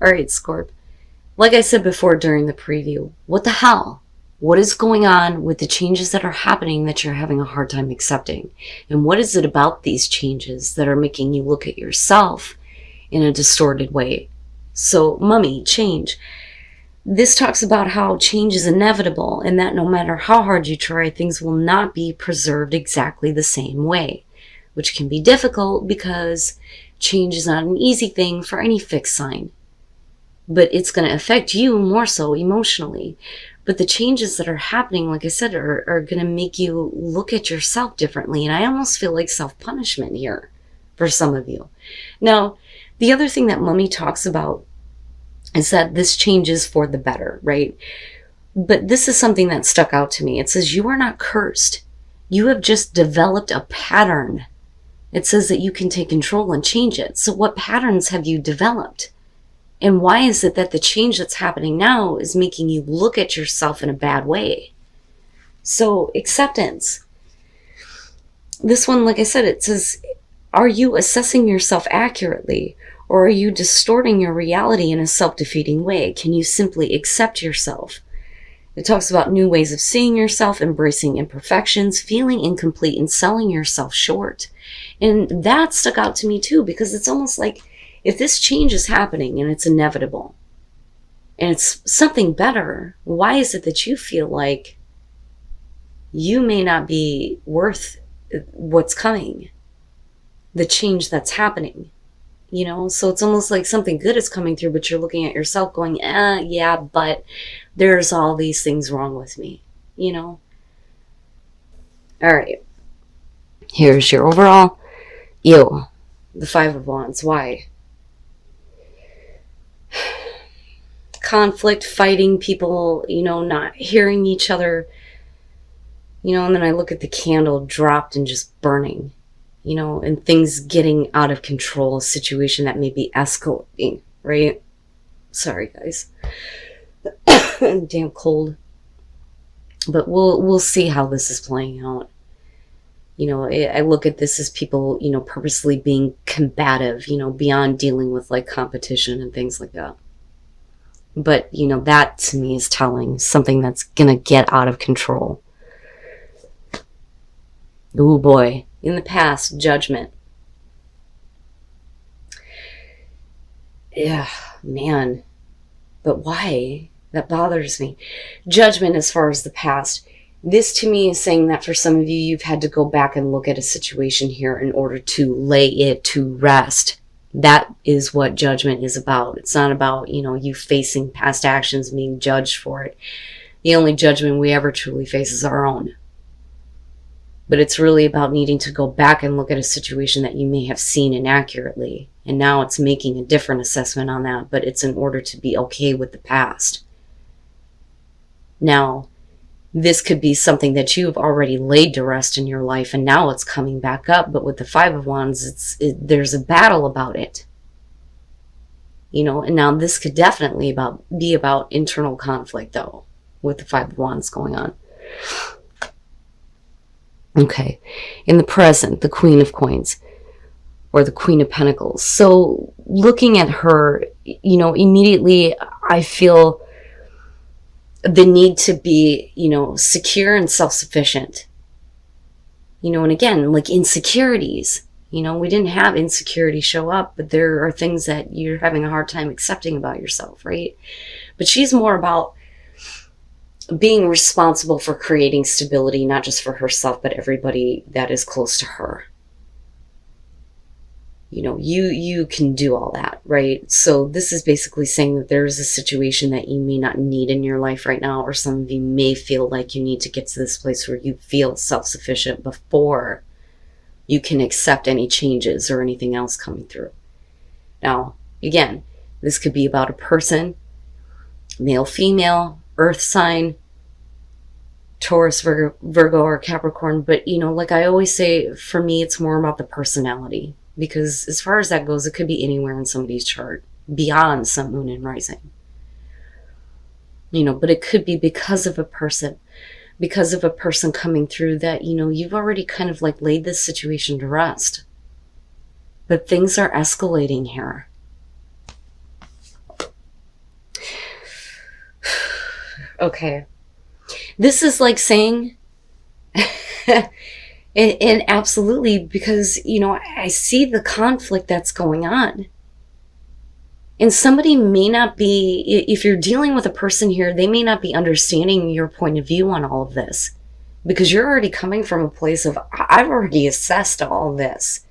All right, Scorp. Like I said before during the preview, what the hell? What is going on with the changes that are happening that you're having a hard time accepting? And what is it about these changes that are making you look at yourself in a distorted way? So, mummy, change. This talks about how change is inevitable and that no matter how hard you try, things will not be preserved exactly the same way, which can be difficult because change is not an easy thing for any fixed sign. But it's going to affect you more so emotionally. But the changes that are happening, like I said, are going to make you look at yourself differently. And I almost feel like self-punishment here for some of you. Now, the other thing that Mummy talks about is that this changes for the better, right? But this is something that stuck out to me. It says, you are not cursed. You have just developed a pattern. It says that you can take control and change it. So what patterns have you developed? And why is it that the change that's happening now is making you look at yourself in a bad way? So acceptance. This one, like I said, it says, are you assessing yourself accurately? Or are you distorting your reality in a self-defeating way? Can you simply accept yourself? It talks about new ways of seeing yourself, embracing imperfections, feeling incomplete, and selling yourself short. And that stuck out to me too, because it's almost like if this change is happening and it's inevitable and it's something better, why is it that you feel like you may not be worth what's coming, the change that's happening? You know, so it's almost like something good is coming through, but you're looking at yourself going, yeah, but there's all these things wrong with me, you know? All right. Here's your overall. Ew. The Five of Wands. Why? Conflict, fighting, people, you know, not hearing each other, you know, and then I look at the candle dropped and just burning. You know, and things getting out of control, a situation that may be escalating, right? Sorry, guys. Damn cold. But we'll see how this is playing out. You know, I look at this as people, you know, purposely being combative, you know, beyond dealing with like competition and things like that. But, you know, that to me is telling something that's gonna get out of control. Oh boy. In the past, judgment. Yeah, man. But why? That bothers me. Judgment as far as the past. This to me is saying that for some of you, you've had to go back and look at a situation here in order to lay it to rest. That is what judgment is about. It's not about, you know, you facing past actions, being judged for it. The only judgment we ever truly face is our own. But it's really about needing to go back and look at a situation that you may have seen inaccurately. And now it's making a different assessment on that, but it's in order to be okay with the past. Now, this could be something that you've already laid to rest in your life, and now it's coming back up. But with the Five of Wands, there's a battle about it. You know, and now this could definitely be about internal conflict, though, with the Five of Wands going on. Okay, in the present, the Queen of Coins, or the Queen of Pentacles. So looking at her, you know, immediately I feel the need to be, you know, secure and self-sufficient. You know, and again, like insecurities, you know, we didn't have insecurity show up, but there are things that you're having a hard time accepting about yourself, right? But she's more about being responsible for creating stability, not just for herself, but everybody that is close to her. You know, you can do all that, right? So this is basically saying that there is a situation that you may not need in your life right now, or some of you may feel like you need to get to this place where you feel self-sufficient before you can accept any changes or anything else coming through. Now, again, this could be about a person, male, female, earth sign, Taurus, Virgo, or Capricorn. But, you know, like I always say, for me, it's more about the personality. Because as far as that goes, it could be anywhere in somebody's chart, beyond sun, moon, and rising. You know, but it could be because of a person coming through that, you know, you've already kind of like laid this situation to rest. But things are escalating here. Okay. This is like saying, and absolutely, because, I see the conflict that's going on. And somebody may not be, if you're dealing with a person here, they may not be understanding your point of view on all of this. Because you're already coming from a place of, I've already assessed all this.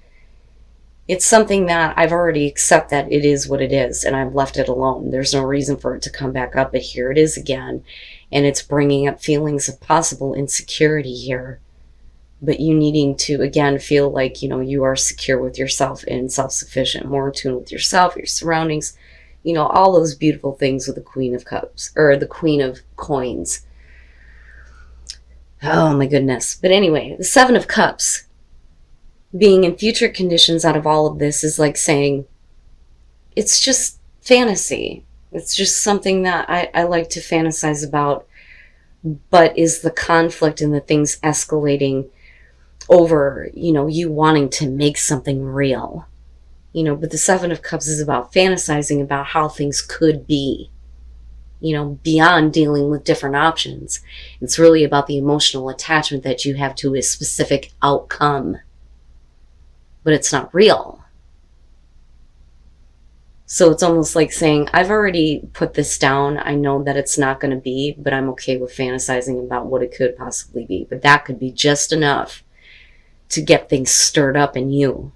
It's something that I've already accepted that it is what it is, and I've left it alone. There's no reason for it to come back up, but here it is again. And it's bringing up feelings of possible insecurity here. But you needing to, again, feel like, you are secure with yourself and self-sufficient, more in tune with yourself, your surroundings, all those beautiful things with the Queen of Cups, or the Queen of Coins. Oh my goodness. But anyway, the Seven of Cups, being in future conditions out of all of this, is like saying, it's just fantasy. It's just something that I like to fantasize about, but is the conflict and the things escalating over, you wanting to make something real. But the Seven of Cups is about fantasizing about how things could be, beyond dealing with different options. It's really about the emotional attachment that you have to a specific outcome, but it's not real. So it's almost like saying, I've already put this down. I know that it's not going to be, but I'm okay with fantasizing about what it could possibly be. But that could be just enough to get things stirred up in you.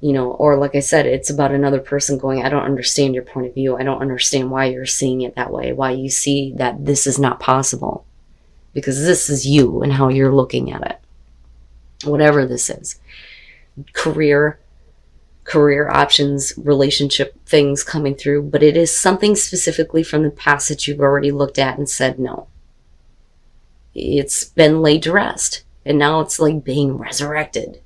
Or like I said, it's about another person going, I don't understand your point of view. I don't understand why you're seeing it that way, why you see that this is not possible. Because this is you and how you're looking at it. Whatever this is. Career options, relationship things coming through. But it is something specifically from the past that you've already looked at and said no. It's been laid to rest. And now it's like being resurrected.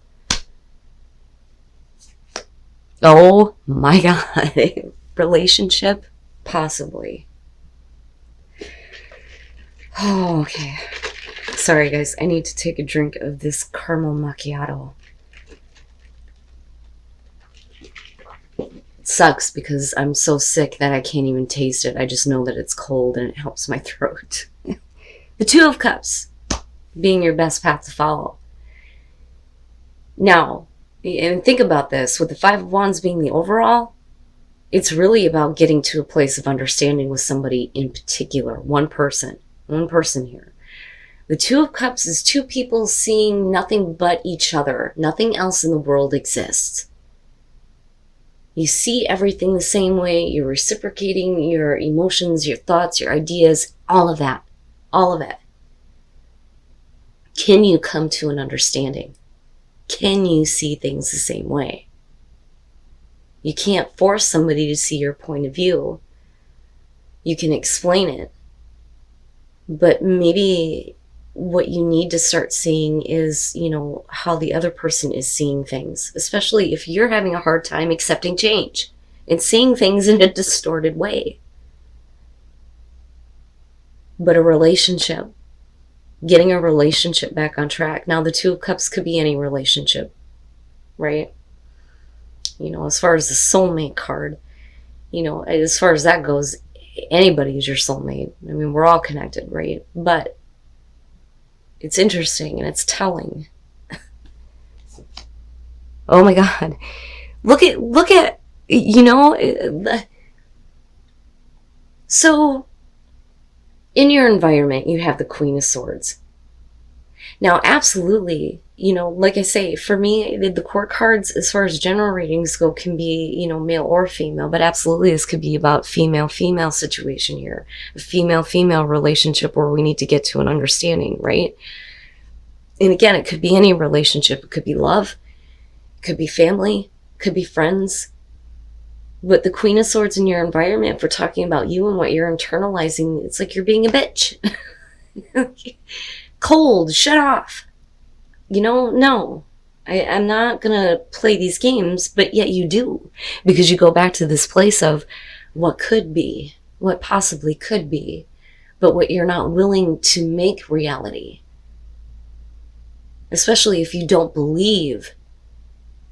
Oh my God. Relationship? Possibly. Oh, okay. Sorry guys, I need to take a drink of this caramel macchiato. It sucks because I'm so sick that I can't even taste it. I just know that it's cold and it helps my throat. The Two of Cups being your best path to follow. Now, and think about this, with the Five of Wands being the overall, it's really about getting to a place of understanding with somebody in particular, one person here. The Two of Cups is two people seeing nothing but each other. Nothing else in the world exists. You see everything the same way. You're reciprocating your emotions, your thoughts, your ideas, all of that. All of it. Can you come to an understanding? Can you see things the same way? You can't force somebody to see your point of view. You can explain it. But maybe what you need to start seeing is, how the other person is seeing things. Especially if you're having a hard time accepting change and seeing things in a distorted way. But a relationship, getting a relationship back on track. Now, the Two of Cups could be any relationship, right? As far as the soulmate card, as far as that goes, anybody is your soulmate. I mean, we're all connected, right? But it's interesting and it's telling. Oh my God. Look at, so in your environment, you have the Queen of Swords. Now, absolutely, like I say, for me, the court cards, as far as general readings go, can be, male or female, but absolutely this could be about female-female situation here. A female-female relationship where we need to get to an understanding, right? And again, it could be any relationship. It could be love, it could be family, it could be friends. But the Queen of Swords in your environment, if we're talking about you and what you're internalizing, it's like you're being a bitch. Cold, shut off. No. I'm not going to play these games, but yet you do. Because you go back to this place of what could be, what possibly could be, but what you're not willing to make reality. Especially if you don't believe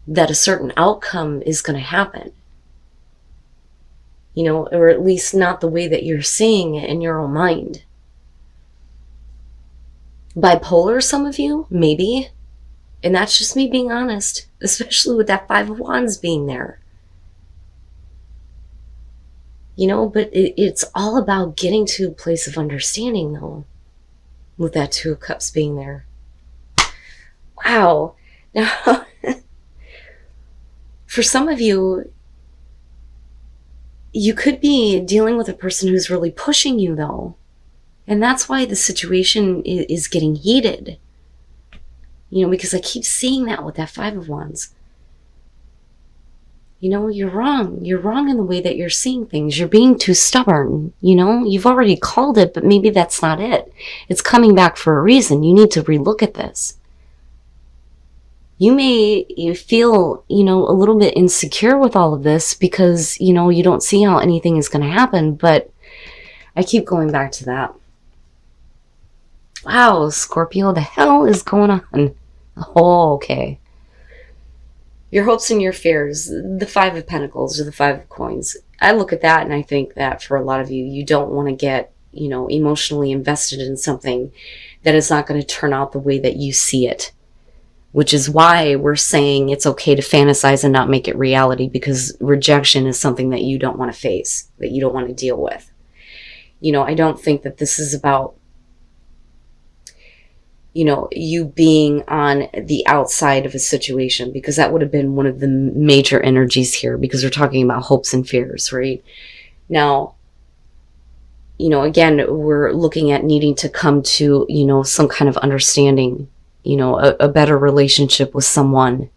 that a certain outcome is going to happen. or at least not the way that you're seeing it in your own mind. Bipolar, some of you, maybe. And that's just me being honest, especially with that Five of Wands being there. But it's all about getting to a place of understanding, though, with that Two of Cups being there. Wow. Now, for some of you, you could be dealing with a person who's really pushing you, though. And that's why the situation is getting heated. Because I keep seeing that with that Five of Wands. You're wrong. You're wrong in the way that you're seeing things. You're being too stubborn. You've already called it, but maybe that's not it. It's coming back for a reason. You need to relook at this. You feel, a little bit insecure with all of this because, you don't see how anything is going to happen, but I keep going back to that. Wow, Scorpio, the hell is going on? Oh, okay. Your hopes and your fears, the Five of Pentacles or the Five of Coins. I look at that and I think that for a lot of you, you don't want to get, emotionally invested in something that is not going to turn out the way that you see it. Which is why we're saying it's okay to fantasize and not make it reality, because rejection is something that you don't want to face, that you don't want to deal with. I don't think that this is about you being on the outside of a situation, because that would have been one of the major energies here, because we're talking about hopes and fears, right? Now, again, we're looking at needing to come to, some kind of understanding, a better relationship with someone,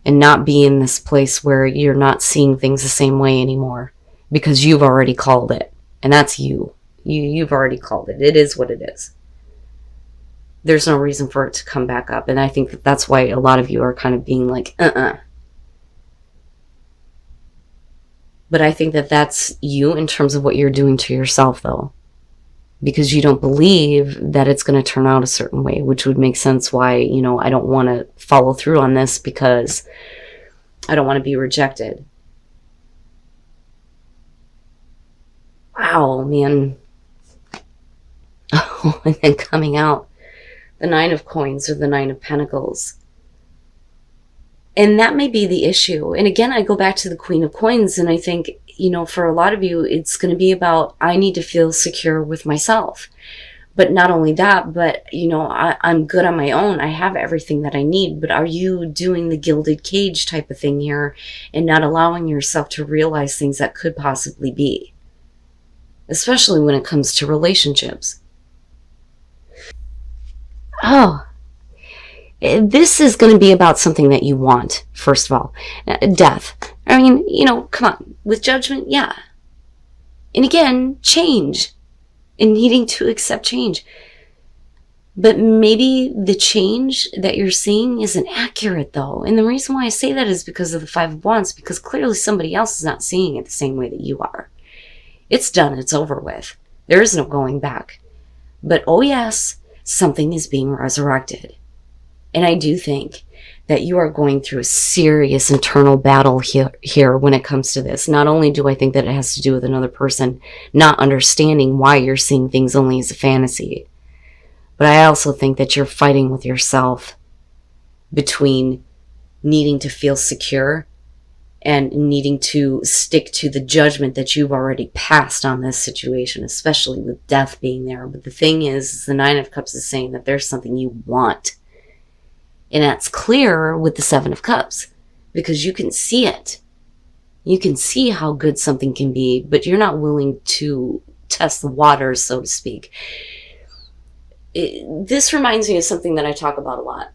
and not be in this place where you're not seeing things the same way anymore, because you've already called it. And that's you. You've already called it. It is what it is. There's no reason for it to come back up. And I think that that's why a lot of you are kind of being like, But I think that that's you in terms of what you're doing to yourself, though. Because you don't believe that it's going to turn out a certain way, which would make sense why, I don't want to follow through on this, because I don't want to be rejected. Wow, man. Oh, and then coming out, the Nine of Coins or the Nine of Pentacles. And that may be the issue. And again, I go back to the Queen of Coins, and I think, for a lot of you, it's going to be about, I need to feel secure with myself. But not only that, but, I'm good on my own. I have everything that I need. But are you doing the gilded cage type of thing here and not allowing yourself to realize things that could possibly be? Especially when it comes to relationships. Oh, this is going to be about something that you want, first of all. Death. I mean, come on. With Judgment, yeah. And again, change. And needing to accept change. But maybe the change that you're seeing isn't accurate, though. And the reason why I say that is because of the Five of Wands, because clearly somebody else is not seeing it the same way that you are. It's done. It's over with. There is no going back. But, oh yes, something is being resurrected. And I do think that you are going through a serious internal battle here when it comes to this. Not only do I think that it has to do with another person not understanding why you're seeing things only as a fantasy, but I also think that you're fighting with yourself between needing to feel secure and needing to stick to the judgment that you've already passed on this situation, especially with death being there. But the thing is the Nine of Cups is saying that there's something you want. And that's clear with the Seven of Cups, because you can see it. You can see how good something can be, but you're not willing to test the waters, so to speak. This reminds me of something that I talk about a lot.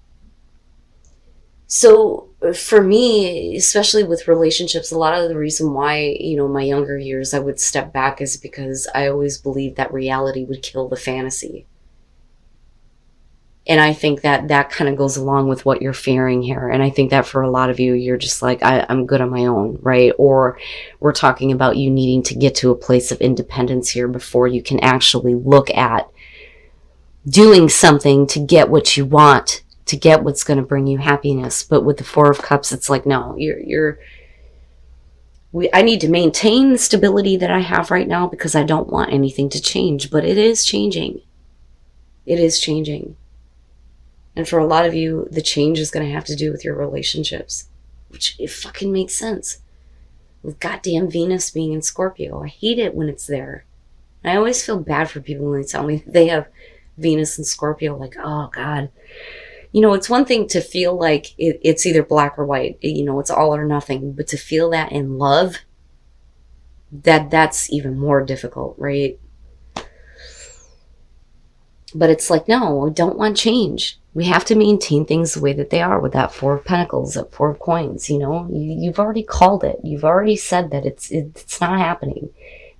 So for me, especially with relationships, a lot of the reason why, my younger years, I would step back is because I always believed that reality would kill the fantasy. And I think that that kind of goes along with what you're fearing here. And I think that for a lot of you, you're just like, I'm good on my own, right? Or we're talking about you needing to get to a place of independence here before you can actually look at doing something to get what you want, to get what's going to bring you happiness. But with the Four of Cups, it's like, no, you're I need to maintain the stability that I have right now because I don't want anything to change, but it is changing. It is changing. And for a lot of you, the change is going to have to do with your relationships, which it fucking makes sense. With goddamn Venus being in Scorpio, I hate it when it's there. I always feel bad for people when they tell me they have Venus and Scorpio, like, oh God. You know, it's one thing to feel like it's either black or white, you know, it's all or nothing, but to feel that in love, that's even more difficult, right? But it's like, no, I don't want change. We have to maintain things the way that they are with that Four of Pentacles, that Four of Coins, you know? You've already called it. You've already said that it's not happening.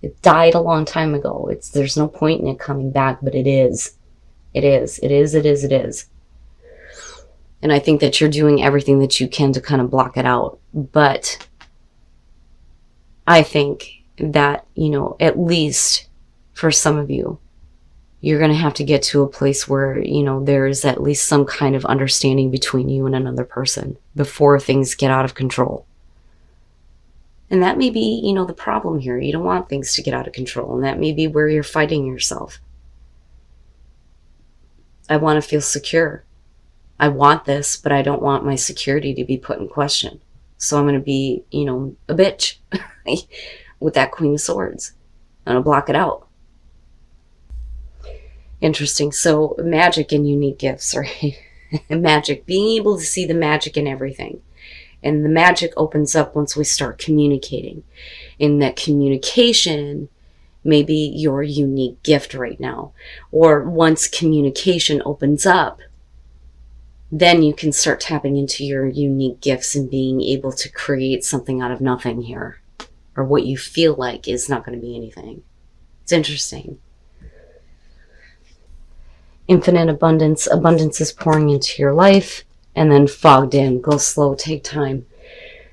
It died a long time ago. There's no point in it coming back, but it is. It is. It is. It is. It is. And I think that you're doing everything that you can to kind of block it out. But I think that, you know, at least for some of you, you're going to have to get to a place where, you know, there's at least some kind of understanding between you and another person before things get out of control. And that may be, you know, the problem here. You don't want things to get out of control. And that may be where you're fighting yourself. I want to feel secure. I want this, but I don't want my security to be put in question. So I'm going to be, you know, a bitch with that Queen of Swords. I'm going to block it out. Interesting. So magic and unique gifts, right? Magic, being able to see the magic in everything. And the magic opens up once we start communicating. In that communication may be your unique gift right now. Or once communication opens up, then you can start tapping into your unique gifts and being able to create something out of nothing here. Or what you feel like is not going to be anything. It's interesting. Infinite abundance. Abundance is pouring into your life. And then fogged in. Go slow. Take time.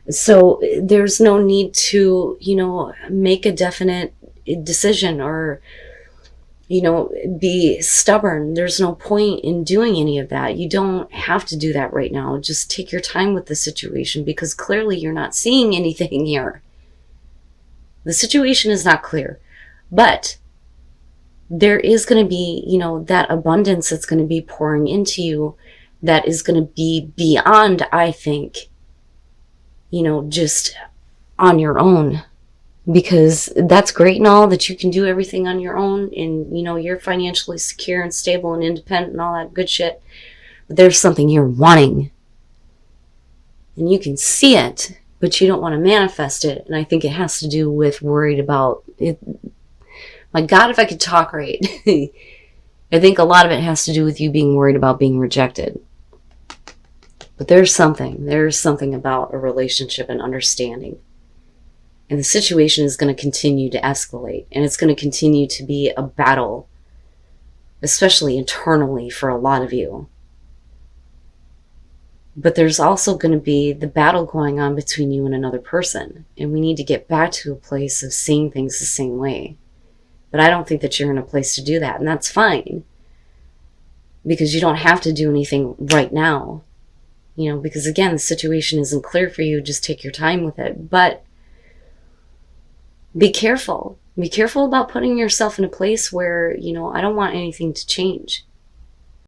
So there's no need to, you know, make a definite decision or, you know, be stubborn. There's no point in doing any of that. You don't have to do that right now. Just take your time with the situation because clearly you're not seeing anything here. The situation is not clear. But there is going to be, you know, that abundance that's going to be pouring into you that is going to be beyond, I think, you know, just on your own. Because that's great and all that you can do everything on your own and, you know, you're financially secure and stable and independent and all that good shit. But there's something you're wanting. And you can see it, but you don't want to manifest it. And I think it has to do with worried about it. My God, if I could talk right. I think a lot of it has to do with you being worried about being rejected. But there's something about a relationship and understanding. And the situation is going to continue to escalate. And it's going to continue to be a battle, especially internally for a lot of you. But there's also going to be the battle going on between you and another person. And we need to get back to a place of seeing things the same way. But I don't think that you're in a place to do that. And that's fine. Because you don't have to do anything right now. You know, because again, the situation isn't clear for you. Just take your time with it. But be careful. Be careful about putting yourself in a place where, you know, I don't want anything to change.